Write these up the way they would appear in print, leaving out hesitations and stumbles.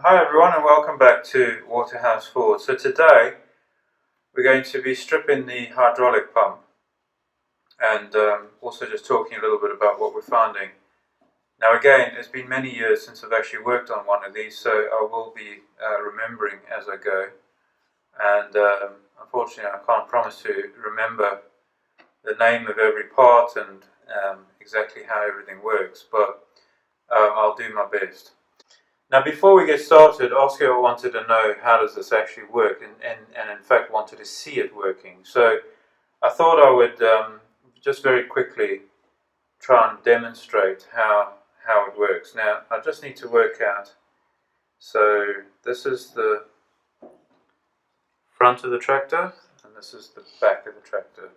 Hi everyone and welcome back to Waterhouse Forde. So today we're going to be stripping the hydraulic pump and also just talking a little bit about what we're finding. Now again, it's been many years since I've actually worked on one of these, so I will be remembering as I go, and unfortunately I can't promise to remember the name of every part and exactly how everything works, but I'll do my best. Now before we get started, Oscar wanted to know how does this actually work, and in fact wanted to see it working. So I thought I would just very quickly try and demonstrate how it works. Now I just need to work out, so this is the front of the tractor and this is the back of the tractor.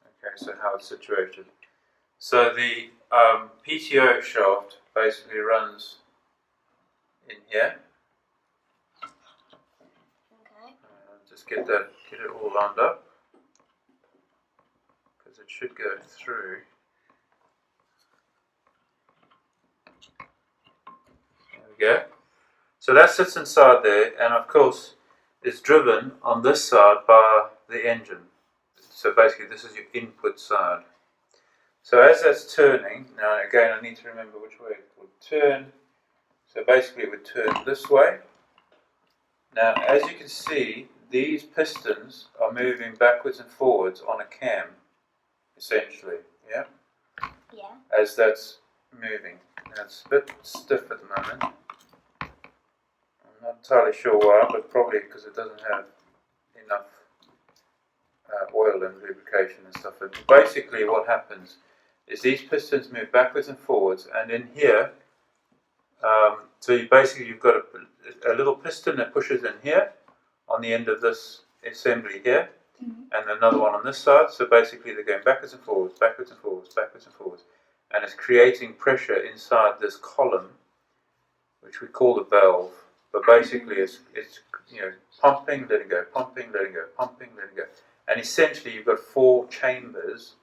Okay, so how it's situated. So the PTO shaft basically runs in here. Okay. Just get it all lined up because it should go through. There we go. So that sits inside there, and of course is driven on this side by the engine. So basically this is your input side. So as that's turning, now again I need to remember which way it would turn. So basically it would turn this way. Now as you can see, these pistons are moving backwards and forwards on a cam, essentially, yeah? Yeah. As that's moving. Now it's a bit stiff at the moment. I'm not entirely sure why, but probably because it doesn't have enough oil and lubrication and stuff. And basically what happens is these pistons move backwards and forwards, and in here, so you've got a little piston that pushes in here on the end of this assembly here, and another one on this side. So basically they're going backwards and forwards, backwards and forwards, backwards and forwards, and it's creating pressure inside this column, which we call the valve. But basically it's pumping, letting go, pumping, letting go, pumping, letting go, and essentially you've got 4 chambers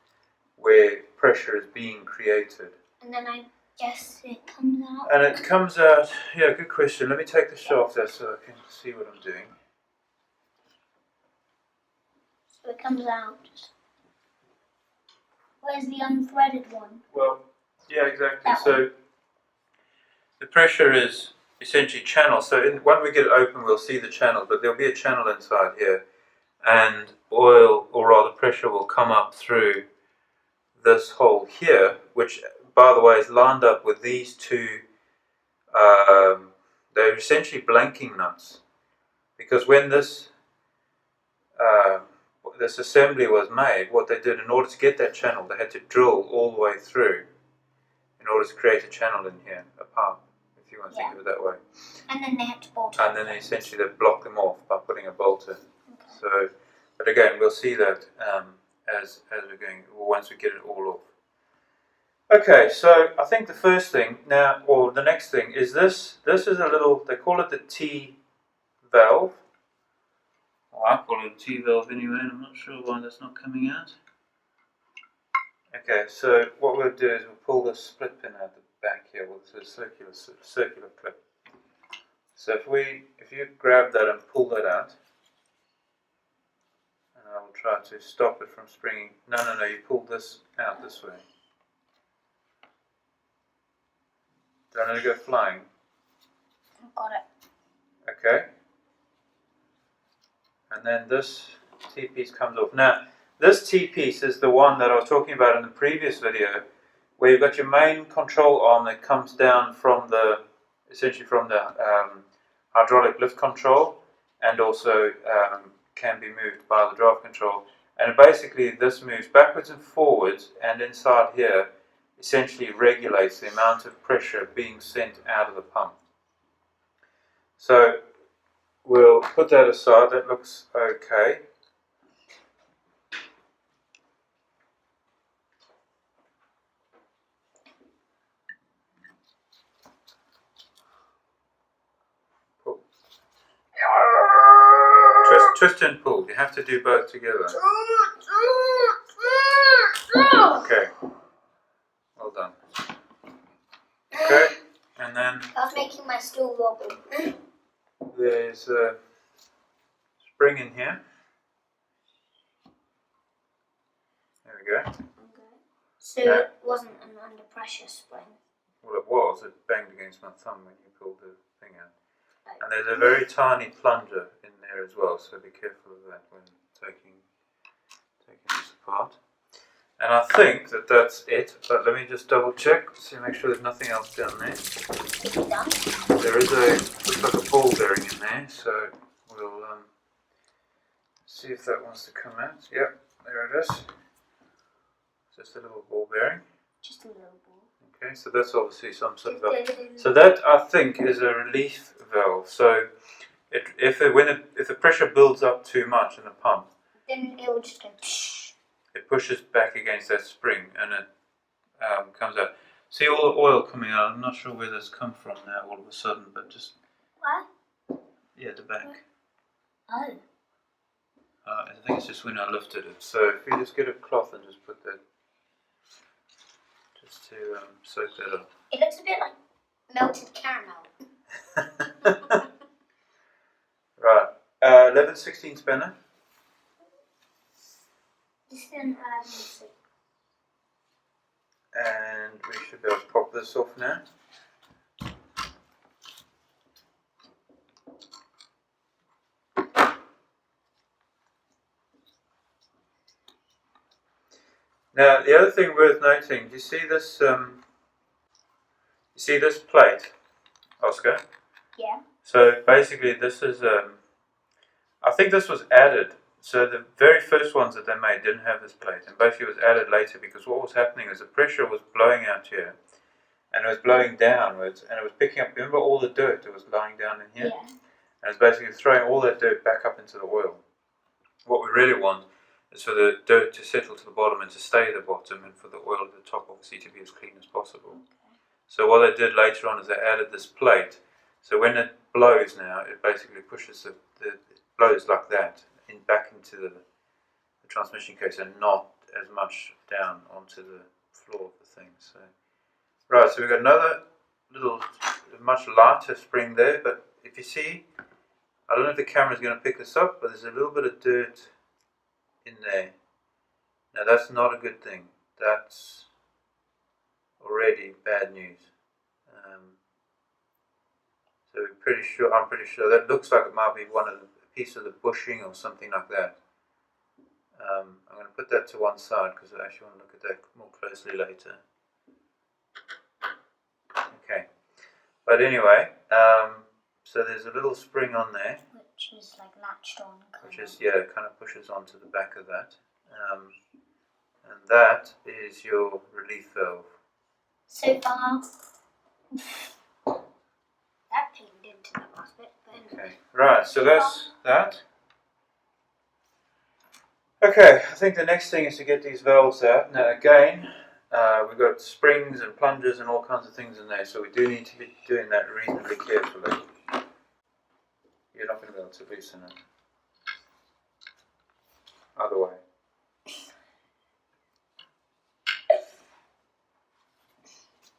where pressure is being created. And then I guess it comes out. And it comes out, yeah, good question. Let me take the shaft out so I can see what I'm doing. So it comes out. Where's the unthreaded one? Well, yeah, exactly. That So one. the pressure is essentially channel. So when we get it open, we'll see the channel, but there'll be a channel inside here, and oil, or rather pressure, will come up through this hole here, which, by the way, is lined up with these two. They're essentially blanking nuts, because when this assembly was made, what they did in order to get that channel, they had to drill all the way through in order to create a channel in here, a pipe, if you want to think of it that way. And then they had to bolt it. And then essentially they block them off by putting a bolt in. Okay. So, but again, we'll see that as we're going, once we get it all off. Okay, so I think the first thing now, or the next thing, is this. This is a little, they call it the T valve. Well, I call it a T valve anyway, and I'm not sure why that's not coming out. Okay, so what we'll do is we'll pull the split pin out the back here with a circular clip. So if you grab that and pull that out, and I will try to stop it from springing. No, you pull this out this way. Don't let it go flying. Got it. Okay. And then this T-piece comes off. Now, this T-piece is the one that I was talking about in the previous video, where you've got your main control arm that comes down from essentially from the hydraulic lift control, and also can be moved by the draft control. And basically this moves backwards and forwards, and inside here essentially regulates the amount of pressure being sent out of the pump. So we'll put that aside, that looks okay. Pull. Twist and pull, you have to do both together. Okay, well done. Okay, and then That's making my stool wobble. there's a spring in here. There we go. Okay. So Yeah. it wasn't an under pressure spring. Well, it was. It banged against my thumb when you pulled the thing out. And there's a very tiny plunger in there as well, so be careful of that when taking this apart. And I think that that's it, but let me just double check, see, make sure there's nothing else down there. Is it done? There is looks like a ball bearing in there, so we'll see if that wants to come out. Yep, there it is. Just a little ball bearing. Just a little ball. Okay, so that's obviously some sort of valve. So that, I think, is a relief valve. So if the pressure builds up too much in the pump, then it will just go. it pushes back against that spring and it comes out. See all the oil coming out. I'm not sure where that's come from now all of a sudden, but just What? yeah, the back. Oh. I think it's just when I lifted it. So if you just get a cloth and just put that, just to soak that up. It looks a bit like melted caramel. Right, 11/16 spanner. This is an And we should be able to pop this off now. Now, the other thing worth noting, do you see this? You see this plate, Oscar? Yeah. So basically, this is. I think this was added. So the very first ones that they made didn't have this plate, and basically it was added later because what was happening is the pressure was blowing out here, and it was blowing downwards, and it was picking up. Remember all the dirt that was lying down in here, Yeah. and it's basically throwing all that dirt back up into the oil. What we really want is for the dirt to settle to the bottom and to stay at the bottom, and for the oil at the top obviously to be as clean as possible. Okay. So what they did later on is they added this plate. So when it blows now, it basically pushes it blows like that back into the transmission case and not as much down onto the floor of the thing. So right, so we've got another little, much lighter spring there. But if you see, I don't know if the camera is going to pick this up, but there's a little bit of dirt in there. Now that's not a good thing. That's already bad news. So I'm pretty sure that looks like it might be one of the piece of the bushing or something like that. I'm going to put that to one side because I actually want to look at that more closely later. Okay, but anyway, so there's a little spring on there, Which is like latched on. which is it kind of pushes onto the back of that, and that is your relief valve. So far, that pinged into the last bit. But Okay, right, so that's that. Okay, I think the next thing is to get these valves out. Now again, we've got springs and plungers and all kinds of things in there, so we do need to be doing that reasonably carefully. You're not going to be able to loosen it. Other way.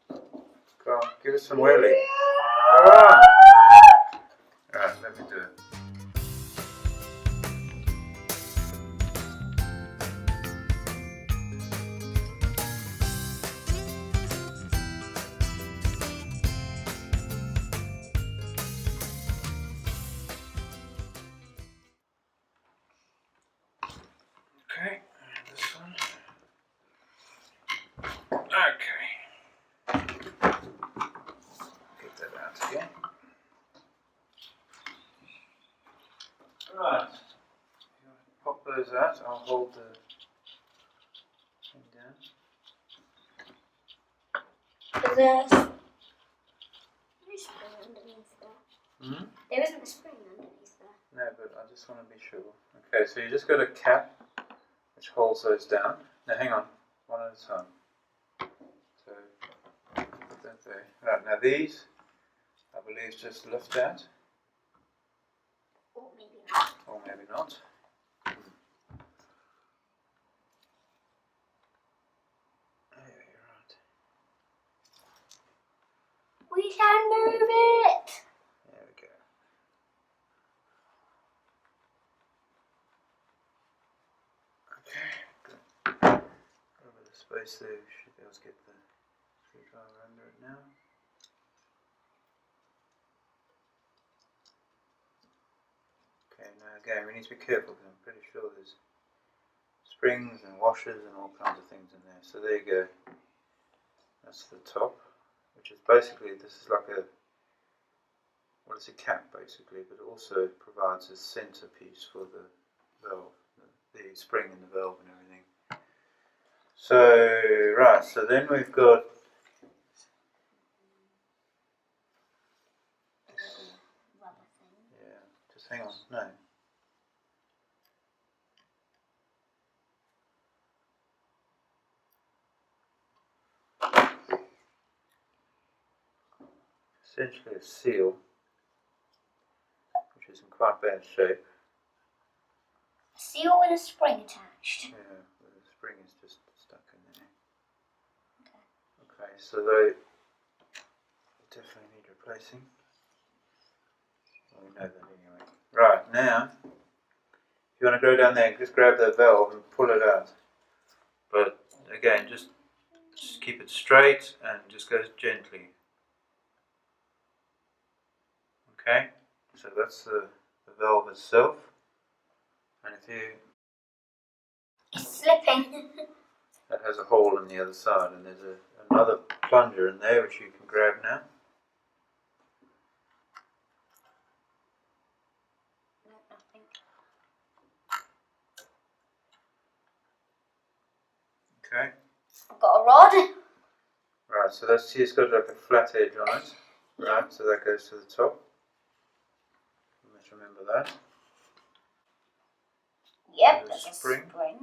Come on, give us some whirly. Come on! Alright, let me do it. Okay, and this one. Okay. Get that out again. Right. Pop those out. I'll hold the thing down. there's no spring underneath there. Hmm? There isn't a spring underneath there. No, but I just want to be sure. Okay, so you just got a cap which holds those down. Now hang on, one at a time. So put that there. Right, now these, I believe, just lift out, Or maybe not. or maybe not. Yeah, you're right. We can move it! There we go. space there. We should be able to get the screwdriver under it now. Okay, now again we need to be careful because I'm pretty sure there's springs and washers and all kinds of things in there. So there you go. That's the top, which is basically, this is like a, well, it's a cap basically, but it also provides a centerpiece for the valve, the spring in the valve and everything. So, right, so then we've got this, Rubber thing. yeah, just hang on, no. Essentially a seal, which is in quite bad shape. A seal with a spring attached. Yeah, the spring is just stuck in there. Okay, so they definitely need replacing. Well, we know that anyway. Right, now, if you want to go down there and just grab that valve and pull it out. But again, just keep it straight and just go gently. Okay, so that's the valve itself. And if you, It's slipping. that has a hole in the other side, and there's another plunger in there which you can grab now. No, nothing. Okay, I've got a rod. right, so that's, see, it's got like a flat edge on it. Right, so that goes to the top. You must remember that. Yep, There's there's a spring. a spring.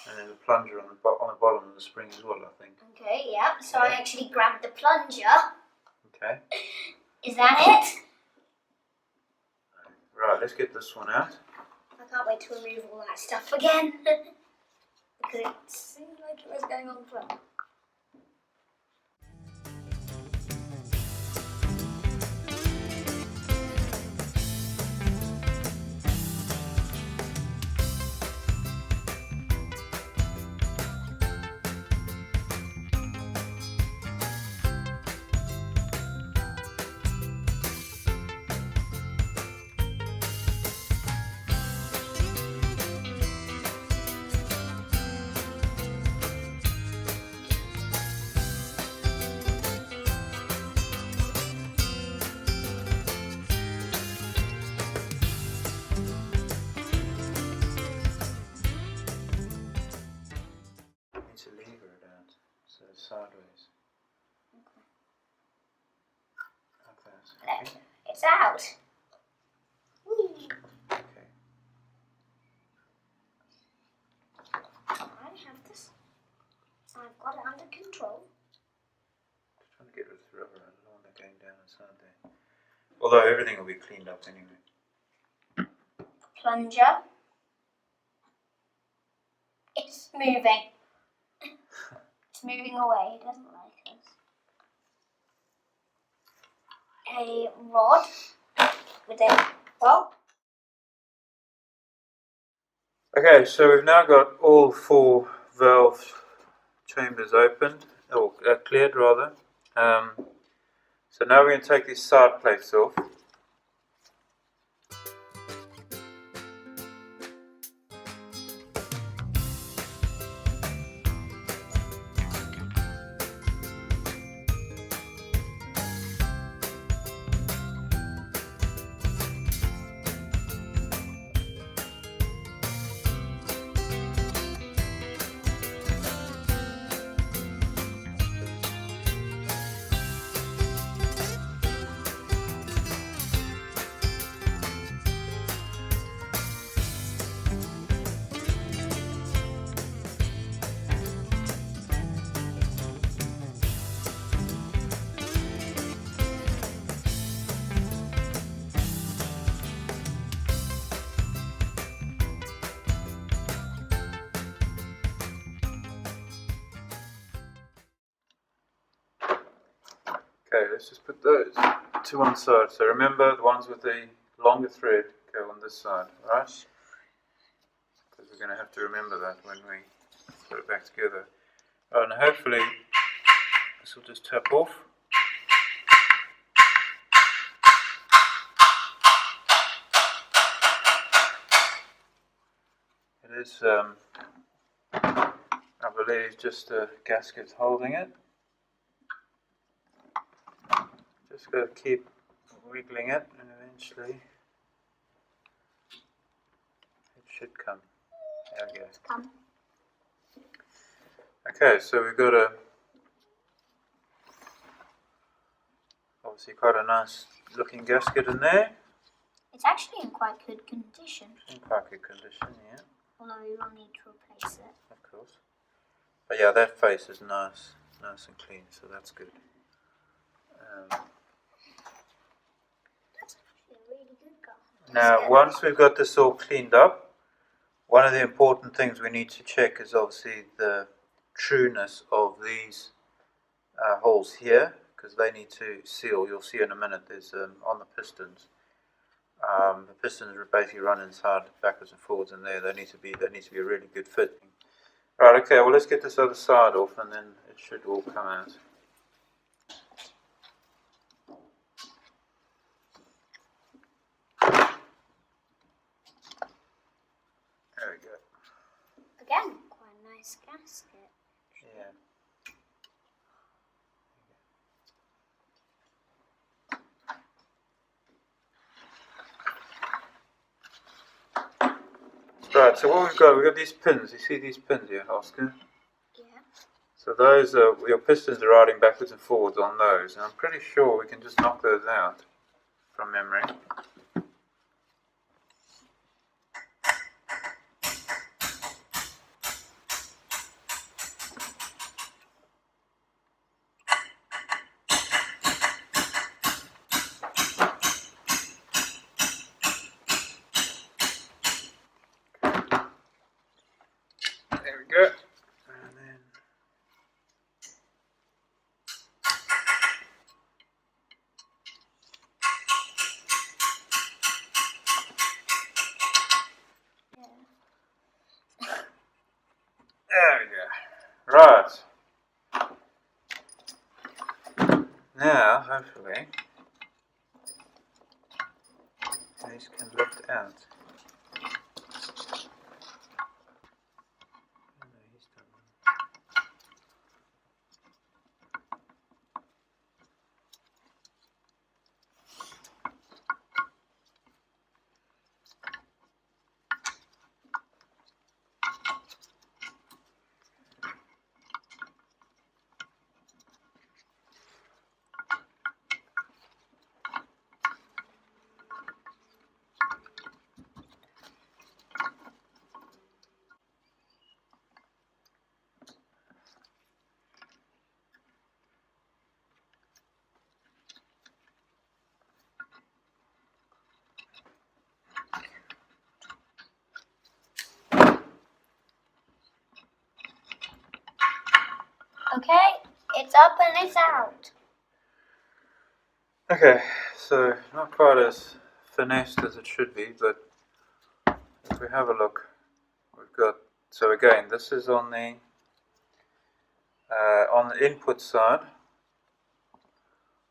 And there's a plunger on the bottom of the spring as well, I think. Okay, yeah, so I actually grabbed the plunger. Okay. Is that it? Right, let's get this one out. I can't wait to remove all that stuff again. Because it seemed like it was going on forever. To lever it out, so sideways. Like that. Okay. It's out. Whee. Okay. I have this. I've got it under control. Just trying to get rid of the rubber. I don't want it going down inside there. Although everything will be cleaned up anyway. Plunger. It's moving. It's moving away. It doesn't like us. A rod with a well. Okay, so we've now got all 4 valve chambers opened, or cleared rather. So now we're going to take these side plates off. Okay, let's just put those to one side. So remember, the ones with the longer thread go on this side, right? Because we're going to have to remember that when we put it back together. Right, and hopefully this will just tap off. It is, I believe, just a gasket holding it. Just got to keep wiggling it, and eventually it should come. There we go. Come. Okay, so we've got a obviously quite a nice looking gasket in there. It's actually in quite good condition. In quite good condition, yeah. Although we will need to replace it. Of course. But yeah, that face is nice and clean, so that's good. That's actually a really good car. Now, once we've got this all cleaned up, one of the important things we need to check is obviously the trueness of these holes here, because they need to seal. You'll see in a minute. There's on the pistons. The pistons basically run inside, backwards and forwards, and there they need to be a really good fit. Right. Okay. Well, let's get this other side off, and then it should all come out. There we go. Again, quite a nice gasket. Yeah. Right, so what we've got these pins. You see these pins here, Oscar? Yeah. So those are, your pistons are riding backwards and forwards on those, and I'm pretty sure we can just knock those out from memory. There we go. And then there we go. Right. Now, hopefully, these can lift out. Okay, it's up and it's out. Okay, so not quite as finessed as it should be, but if we have a look, we've got, so again, this is on the input side.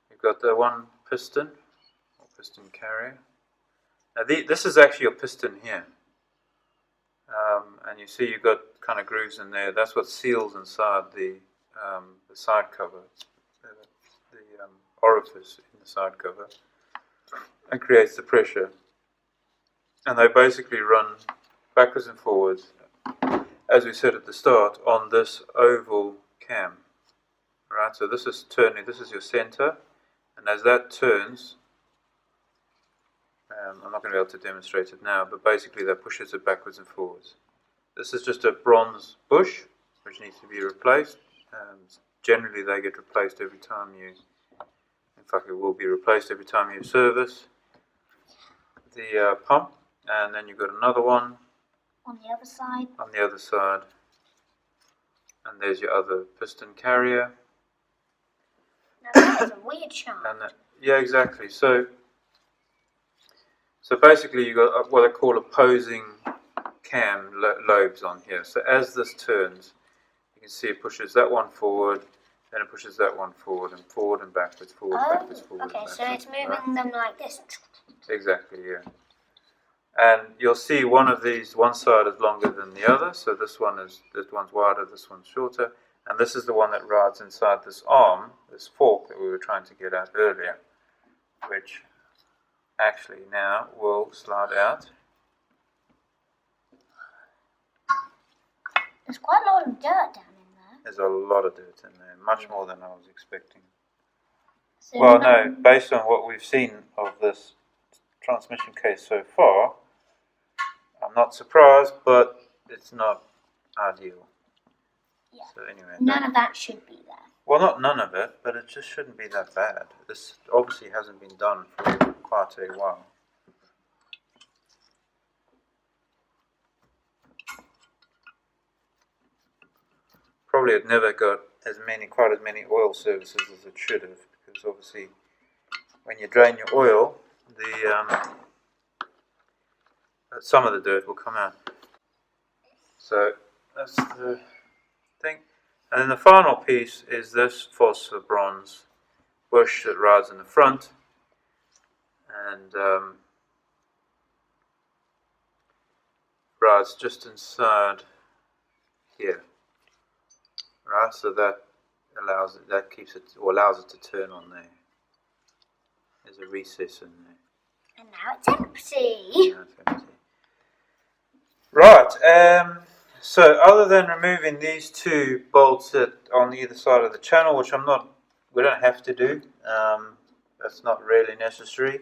You've got the one piston, or piston carrier. Now this is actually your piston here. And you see you've got kind of grooves in there. That's what seals inside the side cover, the orifice in the side cover, and creates the pressure. And they basically run backwards and forwards, as we said at the start, on this oval cam. Right, so this is turning, this is your center, and as that turns, I'm not going to be able to demonstrate it now, but basically that pushes it backwards and forwards. This is just a bronze bush, which needs to be replaced. Generally they get replaced every time you, in fact it will be replaced every time you service the pump. And then you've got another one On the other side. on the other side. And there's your other piston carrier. Now that is a weird chart. And Yeah, exactly. So basically you got what I call opposing cam lobes on here. So as this turns, you can see it pushes that one forward, then it pushes that one forward and backwards, forward, backwards, forward. Okay, and so it's moving right? them like this. Exactly, yeah. And you'll see one of these, one side is longer than the other. So this one's wider, this one's shorter, and this is the one that rides inside this arm, this fork that we were trying to get at earlier, which actually now will slide out. There's quite a lot of dirt down in there. There's a lot of dirt in there, much more than I was expecting. So Well, no, based on what we've seen of this transmission case so far, I'm not surprised, but it's not ideal. Yeah. So anyway, none of that should be there. well, not none of it, but it just shouldn't be that bad. This obviously hasn't been done for quite a while. Probably it never got quite as many oil services as it should have, because obviously when you drain your oil, some of the dirt will come out. So that's the thing. And then the final piece is this phosphor bronze bush that rides in the front, and rides just inside here. Right, so that allows it to turn on there. There's a recess in there. And now it's empty. Now it's empty. Right, so other than removing these two bolts on either side of the channel, which we don't have to do, that's not really necessary,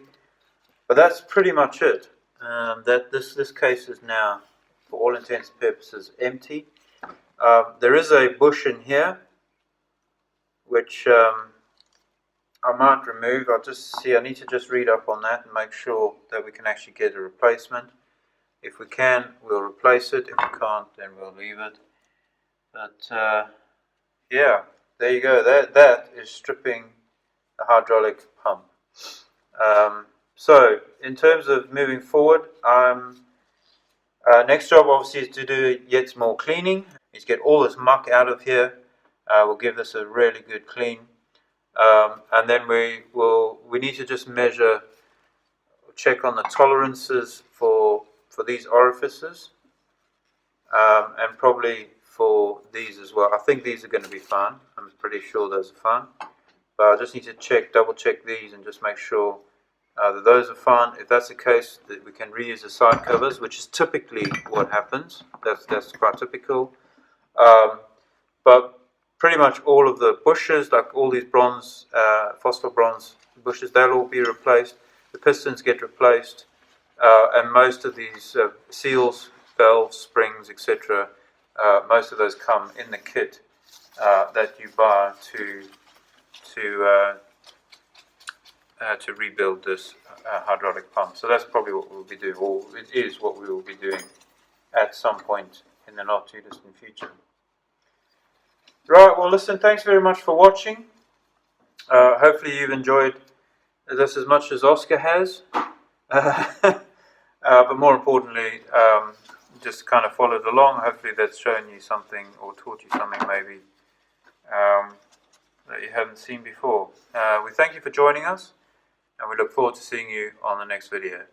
but that's pretty much it. That this case is now, for all intents and purposes, empty. There is a bush in here, which I might remove. I need to just read up on that and make sure that we can actually get a replacement. If we can, we'll replace it. If we can't, then we'll leave it. But yeah, there you go. That is stripping the hydraulic pump. So in terms of moving forward, next job obviously is to do yet more cleaning. Is get all this muck out of here. We'll give this a really good clean, and then we need to just measure, check on the tolerances for these orifices, and probably for these as well. I think these are going to be fine. I'm pretty sure those are fine, but I just need to double check these and just make sure that those are fine. If that's the case, that we can reuse the side covers, which is typically what happens. That's quite typical. But pretty much all of the bushes, like all these phosphor bronze bushes, they'll all be replaced. The pistons get replaced, and most of these seals, valves, springs, etc., most of those come in the kit that you buy to rebuild this hydraulic pump. So that's probably what we'll be doing, or it is what we will be doing at some point in the not too distant future. Right, well listen, thanks very much for watching. Hopefully you've enjoyed this as much as Oscar has. But more importantly, just kind of followed along. Hopefully that's shown you something or taught you something maybe that you haven't seen before. We thank you for joining us, and we look forward to seeing you on the next video.